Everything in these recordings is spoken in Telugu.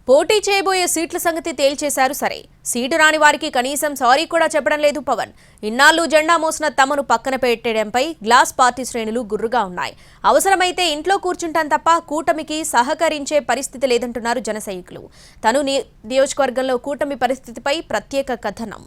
పోటీ చేయబోయే సీట్ల సంగతి తేల్చేశారు. సరే, సీటు రాని వారికి కనీసం సారీ కూడా చెప్పడం లేదు పవన్. ఇన్నాళ్లు జెండా మోసిన తమను పక్కన పెట్టడంపై గ్లాస్ పార్టీ శ్రేణులు గుర్రుగా ఉన్నాయి. అవసరమైతే ఇంట్లో కూర్చుంటాం తప్ప కూటమికి సహకరించే పరిస్థితి లేదంటున్నారు జన సైనికులు. తను నియోజకవర్గంలో కూటమి పరిస్థితిపై ప్రత్యేక కథనం.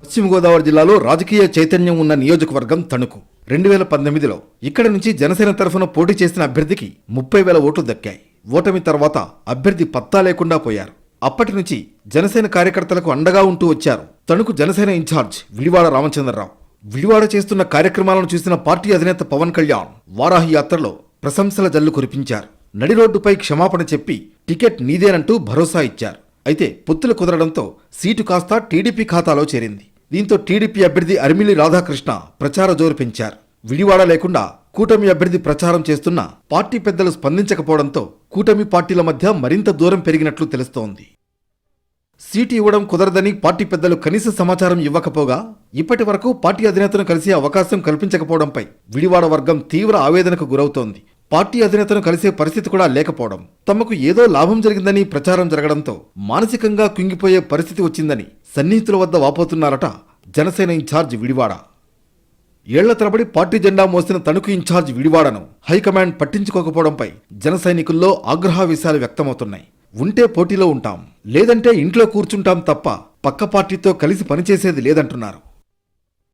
పశ్చిమ గోదావరి జిల్లాలో రాజకీయ చైతన్యం ఉన్న నియోజకవర్గం తణుకు. 2018లో ఇక్కడి నుంచి జనసేన తరఫున పోటీ చేసిన అభ్యర్థికి 30,000 ఓట్లు దక్కాయి. ఓటమి తర్వాత అభ్యర్థి పత్తా లేకుండా పోయారు. అప్పటి నుంచి జనసేన కార్యకర్తలకు అండగా ఉంటూ వచ్చారు తణుకు జనసేన ఇన్ఛార్జ్ విడివాడ రామచంద్రరావు. విడివాడ చేస్తున్న కార్యక్రమాలను చూసిన పార్టీ అధినేత పవన్ కళ్యాణ్ వారాహి యాత్రలో ప్రశంసల జల్లు కురిపించారు. నడి రోడ్డుపై క్షమాపణ చెప్పి టికెట్ నీదేనంటూ భరోసా ఇచ్చారు. అయితే పొత్తులు కుదరడంతో సీటు కాస్త టీడీపీ ఖాతాలో చేరింది. దీంతో టీడీపీ అభ్యర్థి అరిమిలి రాధాకృష్ణ ప్రచార జోరు పెంచారు. విడివాడ లేకుండా కూటమి అభ్యర్థి ప్రచారం చేస్తున్నా పార్టీ పెద్దలు స్పందించకపోవడంతో కూటమి పార్టీల మధ్య మరింత దూరం పెరిగినట్లు తెలుస్తోంది. సీటు ఇవ్వడం కుదరదని పార్టీ పెద్దలు కనీస సమాచారం ఇవ్వకపోగా ఇప్పటి వరకు పార్టీ అధినేతను కలిసే అవకాశం కల్పించకపోవడంపై విడివాడ వర్గం తీవ్ర ఆవేదనకు గురవుతోంది. పార్టీ అధినేతను కలిసే పరిస్థితి కూడా లేకపోవడం, తమకు ఏదో లాభం జరిగిందని ప్రచారం జరగడంతో మానసికంగా కుంగిపోయే పరిస్థితి వచ్చిందని సన్నిహితుల వద్ద వాపోతున్నారట జనసేన ఇన్ఛార్జ్ విడివాడ. ఏళ్ల తరబడి పార్టీ జెండా మోసిన తణుకు ఇన్ఛార్జ్ విడివాడను హైకమాండ్ పట్టించుకోకపోవడంపై జన సైనికుల్లో ఆగ్రహావేశాలు వ్యక్తమవుతున్నాయి. ఉంటే పోటీలో ఉంటాం, లేదంటే ఇంట్లో కూర్చుంటాం తప్ప పక్క పార్టీతో కలిసి పనిచేసేది లేదంటున్నారు.